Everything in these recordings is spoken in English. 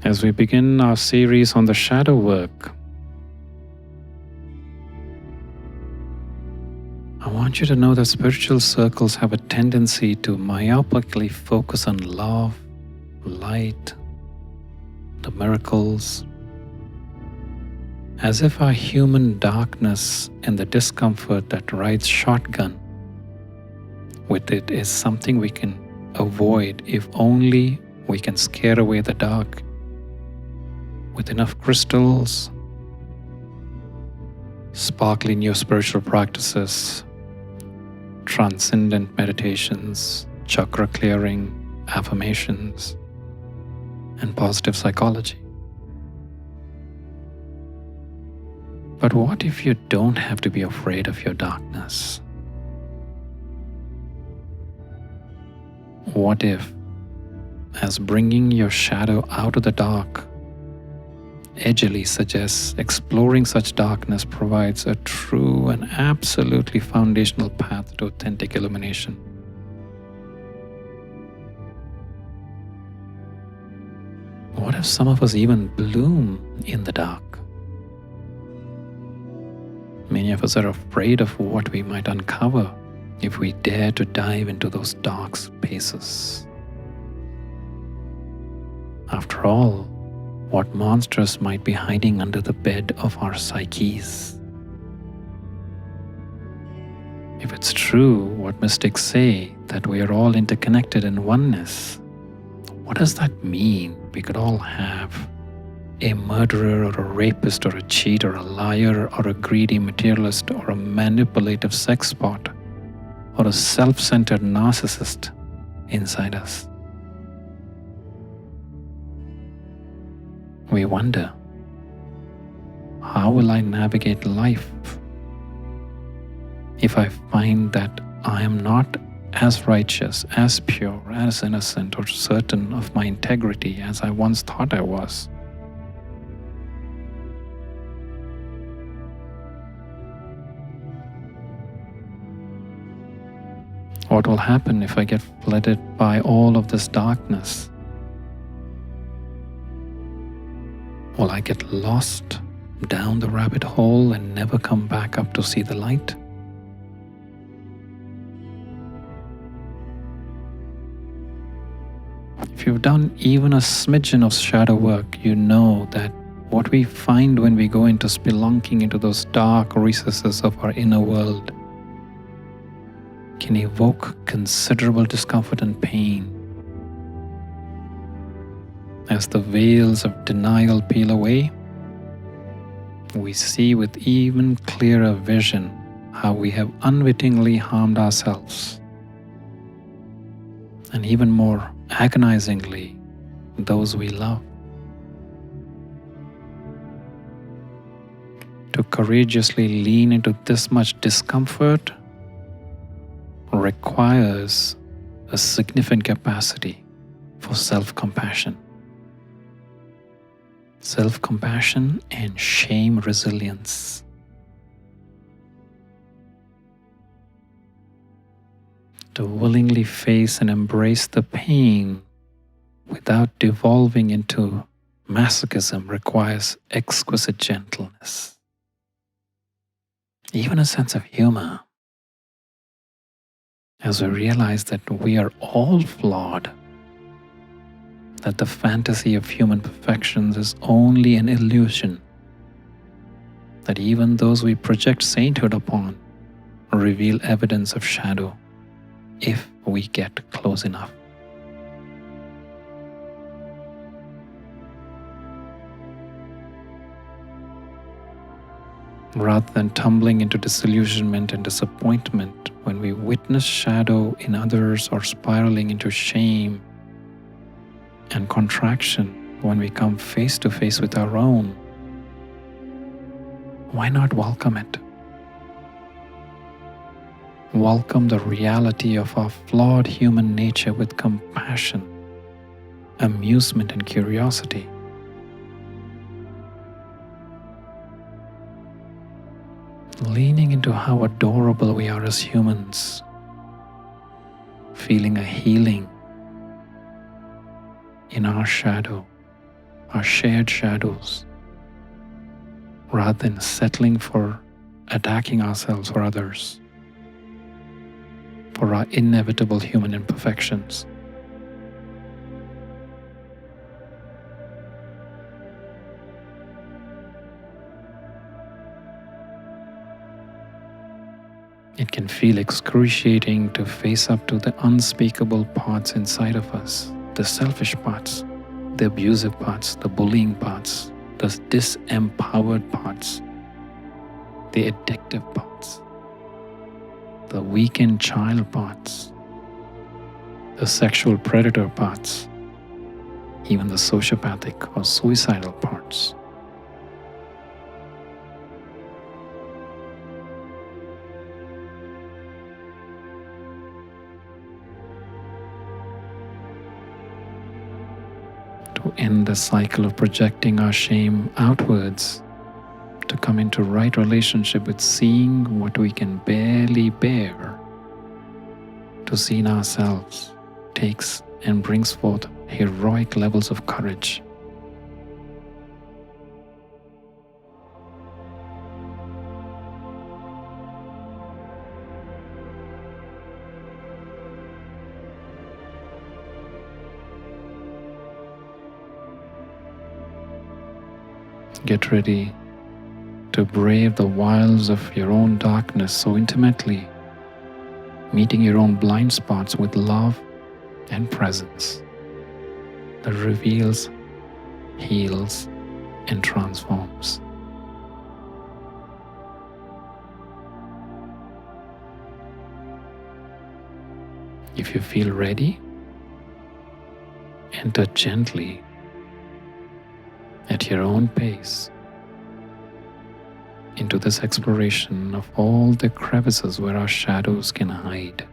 As we begin our series on the shadow work, I want you to know that spiritual circles have a tendency to myopically focus on love, light, the miracles, as if our human darkness and the discomfort that rides shotgun with it is something we can avoid if only we can scare away the dark with enough crystals, sparkly new spiritual practices, transcendent meditations, chakra clearing, affirmations, and positive psychology. But what if you don't have to be afraid of your darkness? What if, as bringing your shadow out of the dark edgily suggests exploring such darkness provides a true and absolutely foundational path to authentic illumination? What if some of us even bloom in the dark? Many of us are afraid of what we might uncover if we dare to dive into those dark spaces. After all, what monsters might be hiding under the bed of our psyches? If it's true what mystics say, that we are all interconnected in oneness, what does that mean? We could all have a murderer or a rapist or a cheat or a liar or a greedy materialist or a manipulative sex bot or a self-centered narcissist inside us. We wonder, how will I navigate life if I find that I am not as righteous, as pure, as innocent, or certain of my integrity as I once thought I was? What will happen if I get flooded by all of this darkness? Will I get lost down the rabbit hole and never come back up to see the light? If you've done even a smidgen of shadow work, you know that what we find when we go into spelunking into those dark recesses of our inner world can evoke considerable discomfort and pain. As the veils of denial peel away, we see with even clearer vision how we have unwittingly harmed ourselves, and even more agonizingly, those we love. To courageously lean into this much discomfort requires a significant capacity for self-compassion. Self-compassion and shame resilience. To willingly face and embrace the pain without devolving into masochism requires exquisite gentleness, even a sense of humor, as we realize that we are all flawed, that the fantasy of human perfections is only an illusion, that even those we project sainthood upon reveal evidence of shadow if we get close enough. Rather than tumbling into disillusionment and disappointment when we witness shadow in others or spiraling into shame and contraction when we come face to face with our own, why not welcome it? Welcome the reality of our flawed human nature with compassion, amusement, and curiosity. Leaning into how adorable we are as humans, feeling a healing in our shadow our shared shadows, rather than settling for attacking ourselves or others, for our inevitable human imperfections. It can feel excruciating to face up to the unspeakable parts inside of us, the selfish parts, the abusive parts, the bullying parts, the disempowered parts, the addictive parts, the weakened child parts, the sexual predator parts, even the sociopathic or suicidal parts. To end the cycle of projecting our shame outwards, to come into right relationship with seeing what we can barely bear, to see in ourselves takes and brings forth heroic levels of courage. Get ready to brave the wiles of your own darkness so intimately, meeting your own blind spots with love and presence that reveals, heals, and transforms. If you feel ready, enter gently at your own pace into this exploration of all the crevices where our shadows can hide.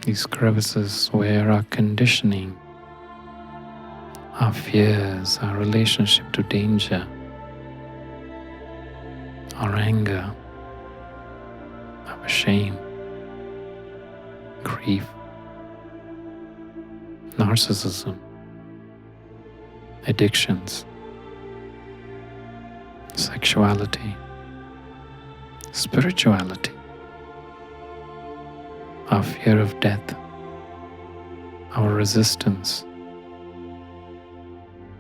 These crevices where our conditioning, our fears, our relationship to danger, our anger, our shame, grief, narcissism, addictions, sexuality, spirituality, our fear of death, our resistance,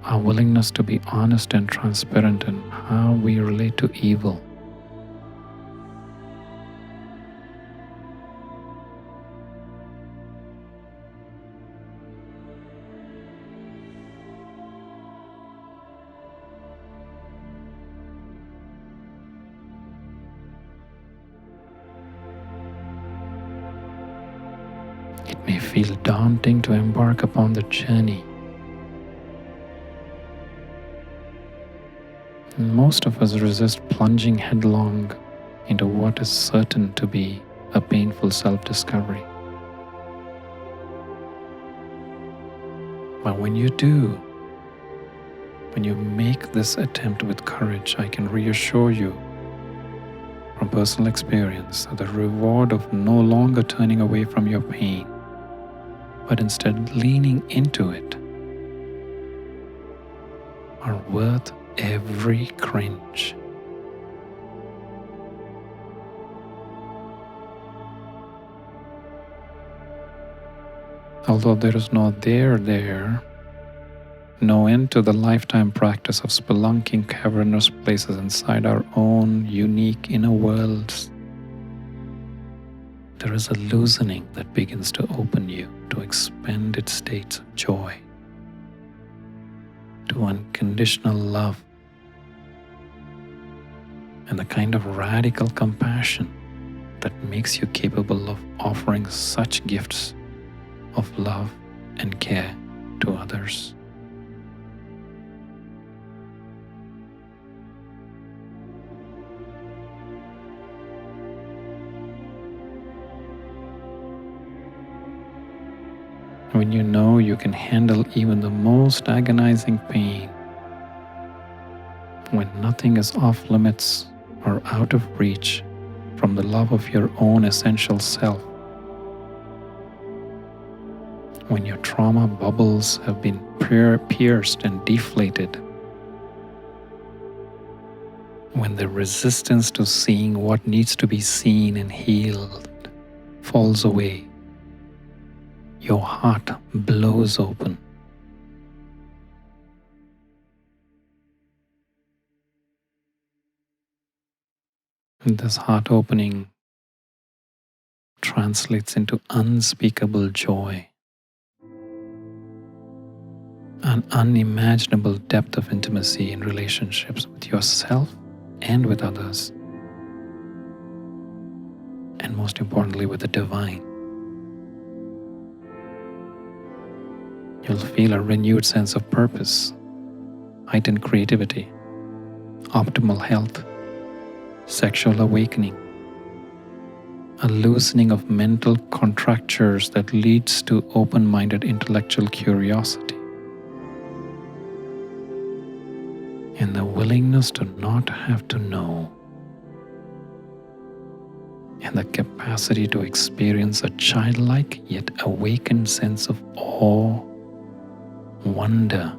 our willingness to be honest and transparent in how we relate to evil. It may feel daunting to embark upon the journey. Most of us resist plunging headlong into what is certain to be a painful self-discovery. But when you do, when you make this attempt with courage, I can reassure you from personal experience that the reward of no longer turning away from your pain, but instead leaning into it, are worth every cringe. Although there is no there, no end to the lifetime practice of spelunking cavernous places inside our own unique inner worlds, there is a loosening that begins to open you to expanded states of joy, to unconditional love, and the kind of radical compassion that makes you capable of offering such gifts of love and care to others. when you know you can handle even the most agonizing pain, when nothing is off limits or out of reach from the love of your own essential self, when your trauma bubbles have been pierced and deflated, when the resistance to seeing what needs to be seen and healed falls away, your heart blows open. And this heart opening translates into unspeakable joy, an unimaginable depth of intimacy in relationships with yourself and with others, and most importantly with the divine. You'll feel a renewed sense of purpose, heightened creativity, optimal health, sexual awakening, a loosening of mental contractures that leads to open-minded intellectual curiosity, and the willingness to not have to know, and the capacity to experience a childlike yet awakened sense of awe, wonder,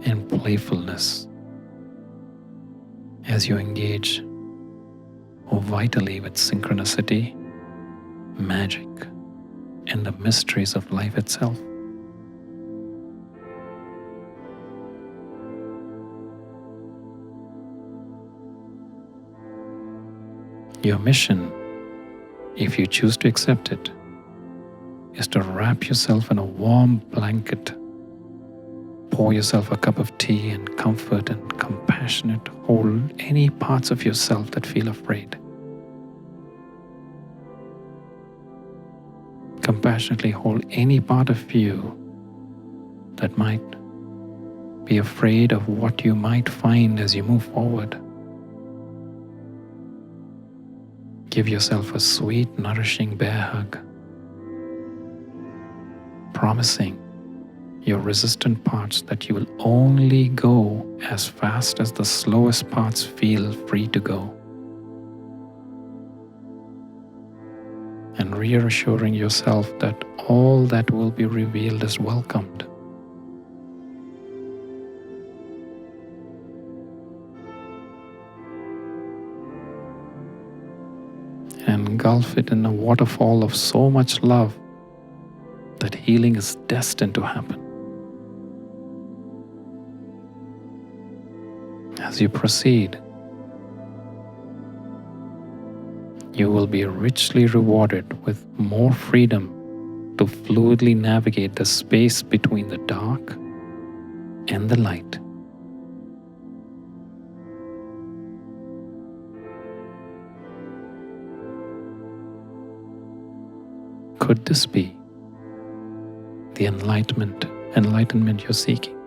and playfulness as you engage vitally with synchronicity, magic, and the mysteries of life itself. Your mission, if you choose to accept it, is to wrap yourself in a warm blanket, pour yourself a cup of tea, and comfort and compassionate hold any parts of yourself that feel afraid. Compassionately hold any part of you that might be afraid of what you might find as you move forward. Give yourself a sweet, nourishing bear hug, promising your resistant parts that you will only go as fast as the slowest parts feel free to go, and reassuring yourself that all that will be revealed is welcomed. And engulf it in a waterfall of so much love that healing is destined to happen. As you proceed, you will be richly rewarded with more freedom to fluidly navigate the space between the dark and the light. Could this be the enlightenment you're seeking?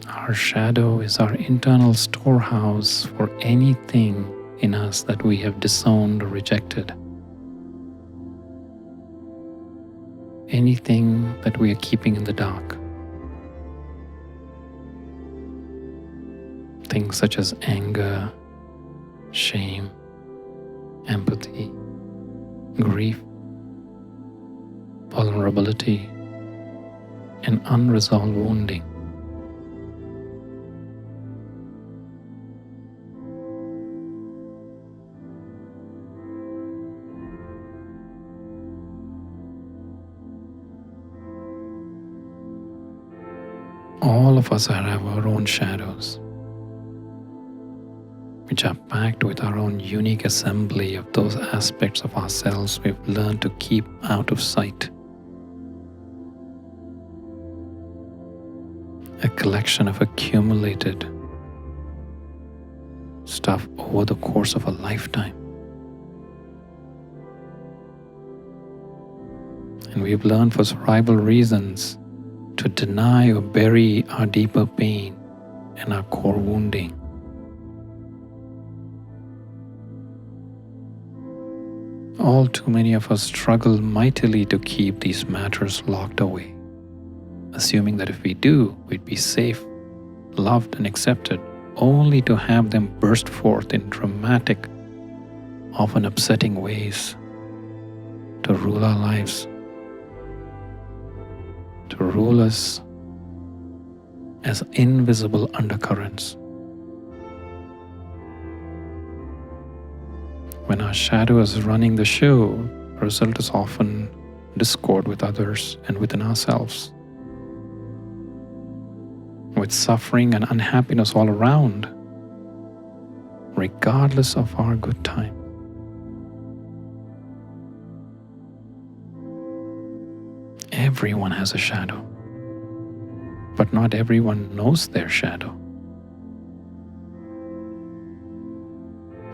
Our shadow is our internal storehouse for anything in us that we have disowned or rejected. Anything that we are keeping in the dark. Things such as anger, shame, empathy, grief, vulnerability, and unresolved wounding. All of us have our own shadows, which are packed with our own unique assembly of those aspects of ourselves we've learned to keep out of sight. A collection of accumulated stuff over the course of a lifetime. And we've learned for survival reasons to deny or bury our deeper pain and our core wounding. All too many of us struggle mightily to keep these matters locked away, assuming that if we do, we'd be safe, loved, and accepted, only to have them burst forth in dramatic, often upsetting ways to rule our lives, to rule us as invisible undercurrents. When our shadow is running the show, the result is often discord with others and within ourselves, with suffering and unhappiness all around, regardless of our good time. Everyone has a shadow, but not everyone knows their shadow.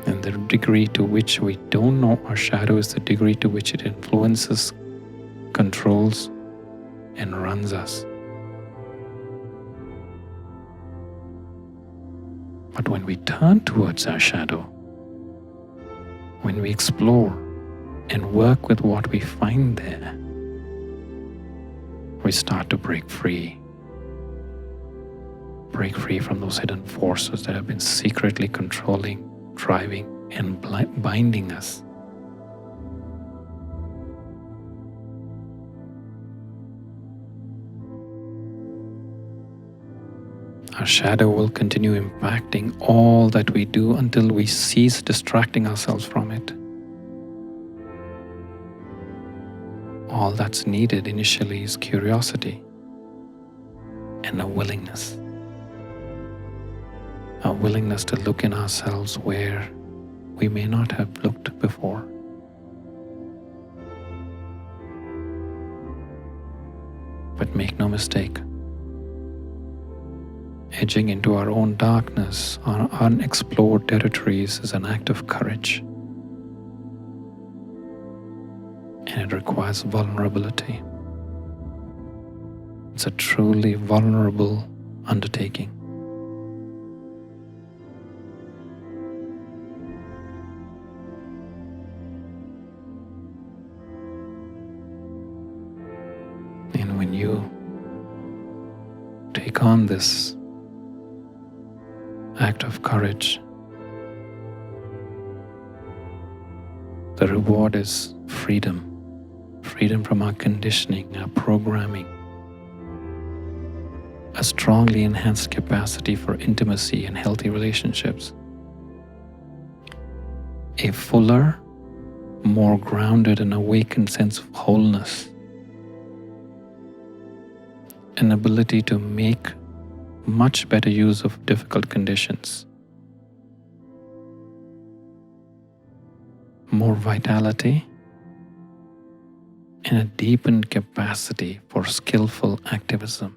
And the degree to which we don't know our shadow is the degree to which it influences, controls, and runs us. But when we turn towards our shadow, when we explore and work with what we find there, we start to break free from those hidden forces that have been secretly controlling, driving, and binding us. Our shadow will continue impacting all that we do until we cease distracting ourselves from it. All that's needed initially is curiosity and a willingness. A willingness to look in ourselves where we may not have looked before. But make no mistake, edging into our own darkness, our unexplored territories, is an act of courage. And it requires vulnerability. It's a truly vulnerable undertaking. And when you take on this act of courage, the reward is freedom. Freedom from our conditioning, our programming, a strongly enhanced capacity for intimacy and healthy relationships, a fuller, more grounded and awakened sense of wholeness, an ability to make much better use of difficult conditions, more vitality, and a deepened capacity for skillful activism.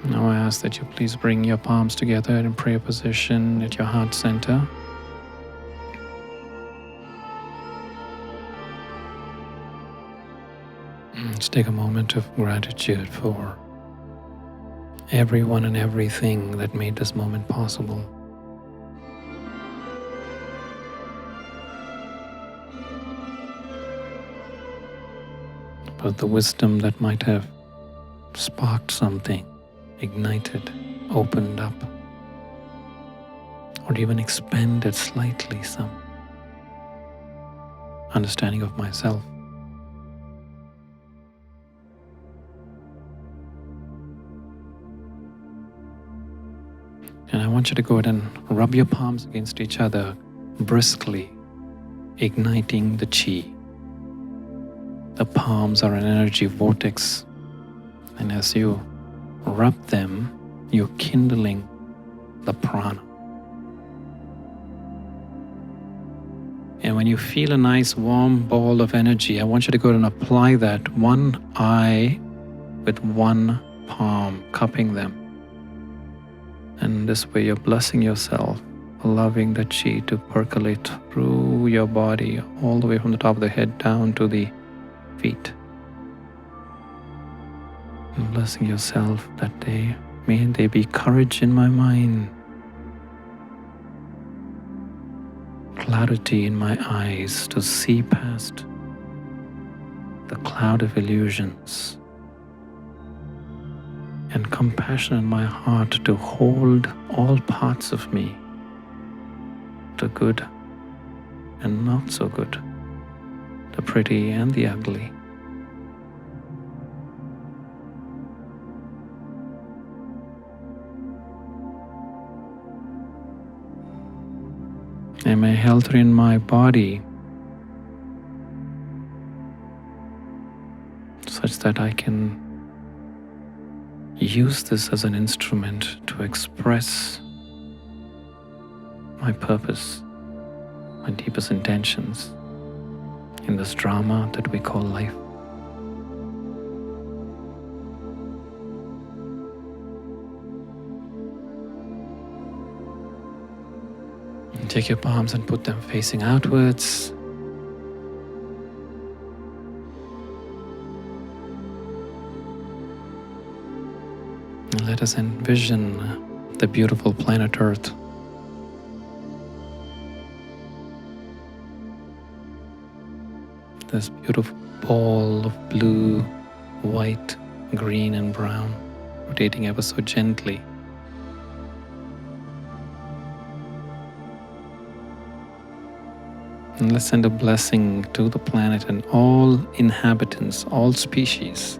Now I ask that you please bring your palms together in prayer position at your heart center. Let's take a moment of gratitude for everyone and everything that made this moment possible. For the wisdom that might have sparked something, ignited, opened up, or even expanded slightly some understanding of myself. And I want you to go ahead and rub your palms against each other briskly, igniting the chi. The palms are an energy vortex, and as you rub them, you're kindling the prana. And when you feel a nice warm ball of energy, I want you to go ahead and apply that one eye with one palm, cupping them. And this way you're blessing yourself, allowing the chi to percolate through your body, all the way from the top of the head down to the feet. And blessing yourself that day. May there be courage in my mind, clarity in my eyes to see past the cloud of illusions, and compassion in my heart to hold all parts of me, the good and not so good, the pretty and the ugly. And may health in my body such that I can use this as an instrument to express my purpose, my deepest intentions in this drama that we call life. And take your palms and put them facing outwards. And let us envision the beautiful planet Earth. This beautiful ball of blue, white, green, and brown, rotating ever so gently. And let's send a blessing to the planet and all inhabitants, all species,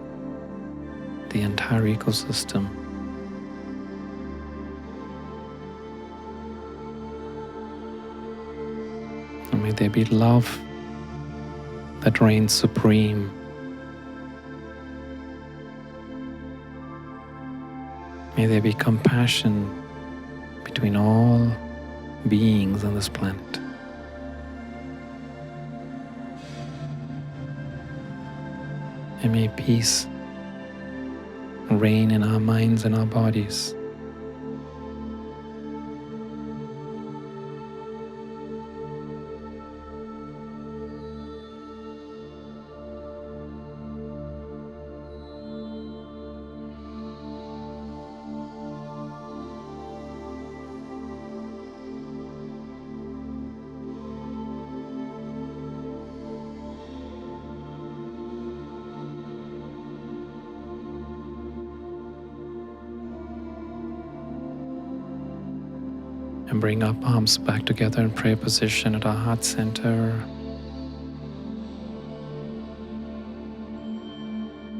the entire ecosystem. And may there be love that reigns supreme. May there be compassion between all beings on this planet. And may peace reign in our minds and our bodies. And bring our palms back together in prayer position at our heart center.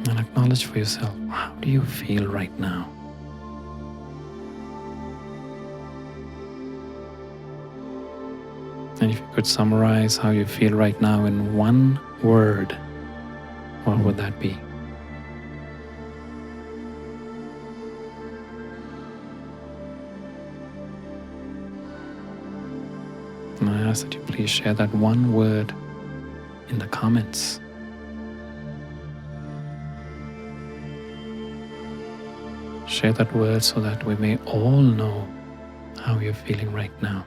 And acknowledge for yourself, how do you feel right now? And if you could summarize how you feel right now in one word, what would that be? And I ask that you please share that one word in the comments. Share share that word so that we may all know how you're feeling right now.